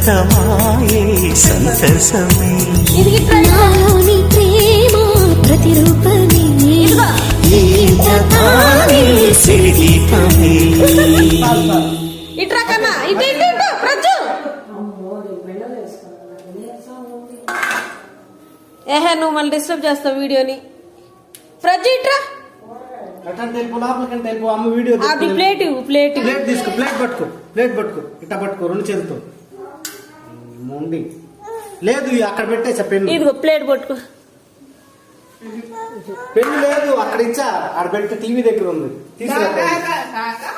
సంతమాయే సంతసమే నాలోని ప్రేమ ప్రతిరూపమే సిరిదీపమే ఇట్రా కన్నా ఇటు ఇటు ఇటు ప్రజు ఏహే నువ్వు మళ్ళీ డిస్టర్బ్ చేస్తావు వీడియోని ప్రజు ఇట్రా అమ్మ వీడియో అది ప్లేట్ ప్లేట్ ప్లేట్ తీసుకో ప్లేట్ పట్టుకో ఇట్లా పట్టుకో రెండు చేతులతో మొండి లేదు అక్కడ పెట్టేసా పెన్ను ఇదిగో ప్లేట్ పట్టుకో పెన్ను లేదు అక్కడ ఇచ్చా ఆడ పెట్టి టీవీ దగ్గర ఉంది తీసుకురా